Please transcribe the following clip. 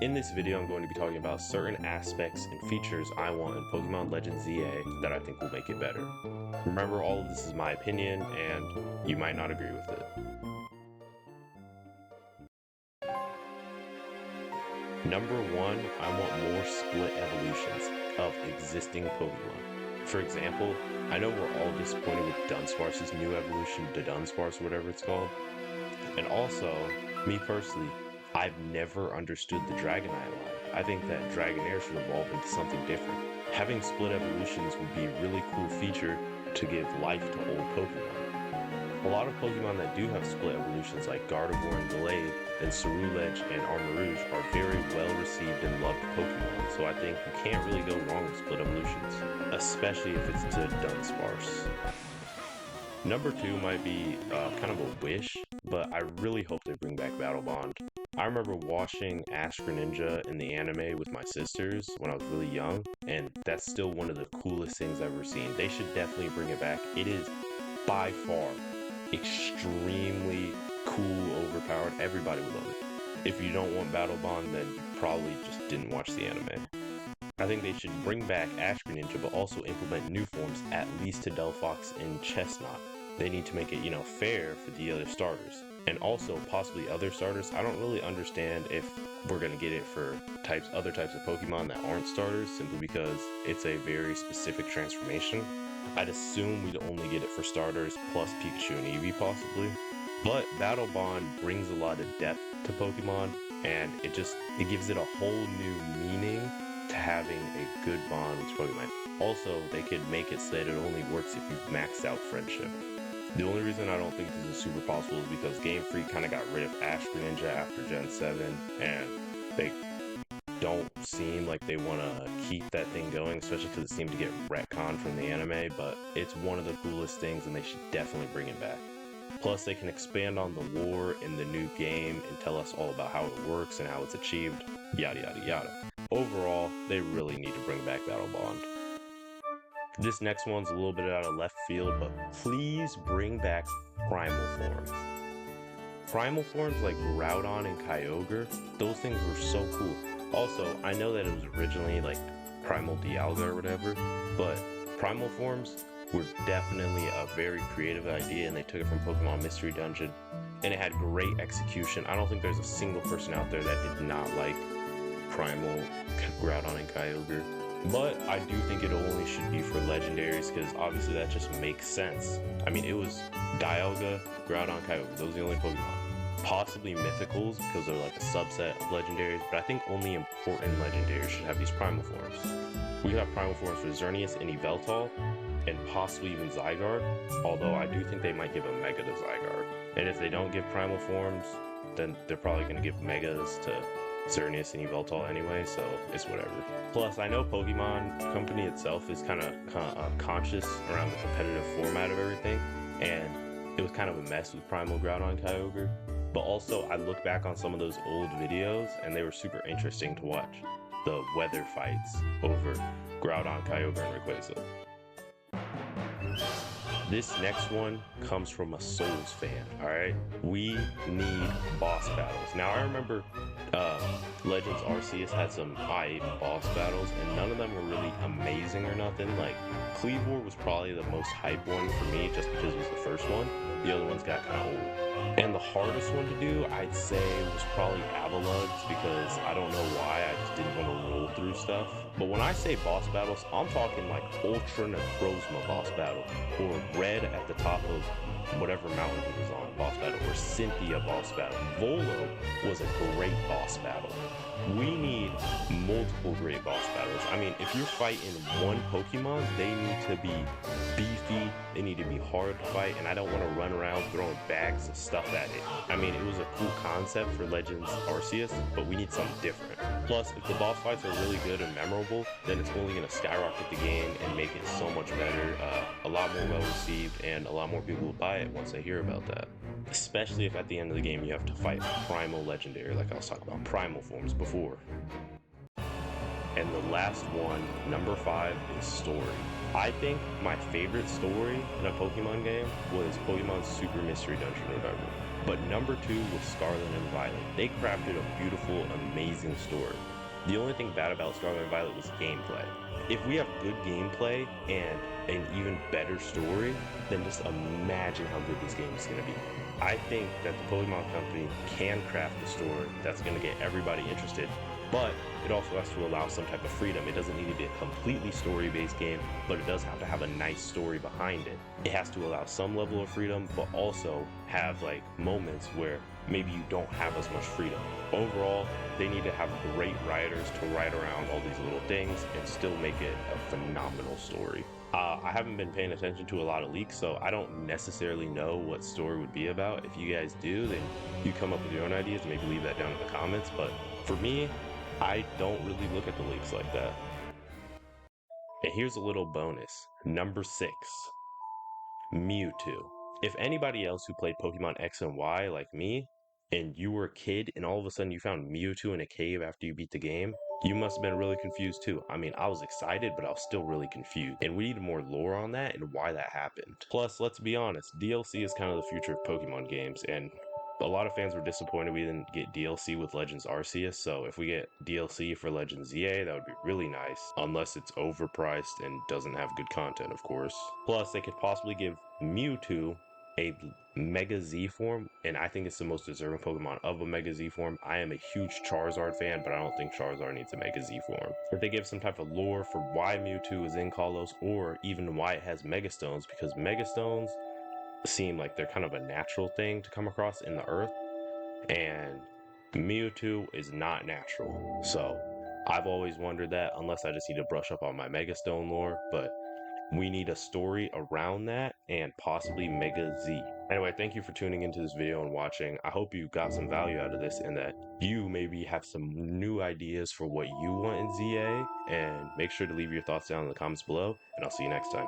In this video, I'm going to be talking about certain aspects and features I want in Pokemon Legends ZA that I think will make it better. Remember, all of this is my opinion, and you might not agree with it. Number one, I want more split evolutions of existing Pokemon. For example, I know we're all disappointed with Dunsparce's new evolution, to Dunsparce, whatever it's called. And also, me personally, I've never understood the Dragonite line. I think that Dragonair should evolve into something different. Having split evolutions would be a really cool feature to give life to old Pokemon. A lot of Pokemon that do have split evolutions like Gardevoir and Gallade and Ceruledge and Armarouge are very well received and loved Pokemon, so I think you can't really go wrong with split evolutions, especially if it's to Dunsparce. Number two might be kind of a wish, but I really hope they bring back Battle Bond. I remember watching Ash Greninja in the anime with my sisters when I was really young, and that's still one of the coolest things I've ever seen. They should definitely bring it back. It is by far extremely cool, overpowered. Everybody would love it. If you don't want Battle Bond, then you probably just didn't watch the anime. I think they should bring back Ash Greninja, but also implement new forms, at least to Delphox and Chestnut. They need to make it, fair for the other starters. And also possibly other starters. I don't really understand if we're going to get it for other types of Pokemon that aren't starters, simply because it's a very specific transformation. I'd assume we'd only get it for starters plus Pikachu and Eevee possibly. But Battle Bond brings a lot of depth to Pokemon, and it gives it a whole new meaning to having a good bond with Pokemon. Also, they could make it so that it only works if you've maxed out Friendship. The only reason I don't think this is super possible is because Game Freak kind of got rid of Ash Greninja after Gen 7, and they don't seem like they want to keep that thing going, especially because it seemed to get retconned from the anime, but it's one of the coolest things and they should definitely bring it back. Plus, they can expand on the lore in the new game and tell us all about how it works and how it's achieved, yada yada yada. Overall, they really need to bring back Battle Bond. This next one's a little bit out of left field, but please bring back Primal forms. Primal forms like Groudon and Kyogre, those things were so cool. Also, I know that it was originally like Primal Dialga or whatever, but Primal forms were definitely a very creative idea, and they took it from Pokemon Mystery Dungeon, and it had great execution. I don't think there's a single person out there that did not like Primal Groudon and Kyogre. But I do think it only should be for legendaries, because obviously that just makes sense. I mean, it was Dialga, Groudon, Kyogre. Those are the only Pokemon. Possibly Mythicals, because they're like a subset of legendaries, but I think only important legendaries should have these Primal forms. We have Primal forms for Xerneas and Yveltal, and possibly even Zygarde, although I do think they might give a Mega to Zygarde. And if they don't give Primal forms, then they're probably going to give Megas to Xerneas and Yveltal anyway, so it's whatever. Plus, I know Pokemon Company itself is kind of conscious around the competitive format of everything, and it was kind of a mess with Primal Groudon and Kyogre. But also, I look back on some of those old videos, and they were super interesting to watch. The weather fights over Groudon, Kyogre, and Rayquaza. This next one comes from a Souls fan, alright? We need boss battles. Now, I remember Legends Arceus had some boss battles, and none of them were really amazing or nothing. Like, Kleavor was probably the most hype one for me, just because it was the first one. The other ones got kind of old. And the hardest one to do, I'd say, was probably Avaluggs, because I don't know why, I just didn't want to roll through stuff. But when I say boss battles, I'm talking like Ultra Necrozma boss battle, or Red at the top of whatever mountain he was on boss battle, or Cynthia boss battle. Volo was a great boss battle. We need multiple great boss battles. I mean, if you're fighting one Pokemon, they need to be beefy, they need to be hard to fight, and I don't want to run around throwing bags of stuff at it. I mean, it was a cool concept for Legends Arceus, but we need something different. Plus, if the boss fights are really good and memorable, then it's only going to skyrocket the game and make it so much better, a lot more well received, and a lot more people will buy it once they hear about that. Especially if at the end of the game you have to fight Primal Legendary, like I was talking about Primal forms before. And the last one, number 5, is story. I think my favorite story in a Pokemon game was Pokemon Super Mystery Dungeon or whatever. But number 2 was Scarlet and Violet. They crafted a beautiful, amazing story. The only thing bad about Scarlet and Violet was gameplay. If we have good gameplay and an even better story, then just imagine how good this game is going to be. I think that the Pokemon Company can craft a story that's going to get everybody interested, but it also has to allow some type of freedom. It doesn't need to be a completely story-based game, but it does have to have a nice story behind it. It has to allow some level of freedom, but also have like moments where maybe you don't have as much freedom. Overall, they need to have great writers to write around all these little things and still make it a phenomenal story. I haven't been paying attention to a lot of leaks, so I don't necessarily know what story would be about. If you guys do, then you come up with your own ideas, maybe leave that down in the comments. But for me, I don't really look at the leaks like that. And here's a little bonus. Number 6, Mewtwo. If anybody else who played Pokemon X and Y like me, and you were a kid and all of a sudden you found Mewtwo in a cave after you beat the game, you must have been really confused too. I mean, I was excited, but I was still really confused. And we need more lore on that and why that happened. Plus, let's be honest, DLC is kind of the future of Pokemon games, and a lot of fans were disappointed we didn't get DLC with Legends Arceus, so if we get DLC for Legends ZA, that would be really nice, unless it's overpriced and doesn't have good content, of course. Plus, they could possibly give Mewtwo a Mega Z form, and I think it's the most deserving Pokemon of a Mega Z form. I am a huge Charizard fan, but I don't think Charizard needs a Mega Z form. If they give some type of lore for why Mewtwo is in Kalos, or even why it has Mega Stones, because Mega Stones seem like they're kind of a natural thing to come across in the earth, and Mewtwo is not natural. So I've always wondered that, unless I just need to brush up on my Megastone lore, but we need a story around that and possibly Mega Z. Anyway, thank you for tuning into this video and watching. I hope you got some value out of this and that you maybe have some new ideas for what you want in ZA, and make sure to leave your thoughts down in the comments below, and I'll see you next time.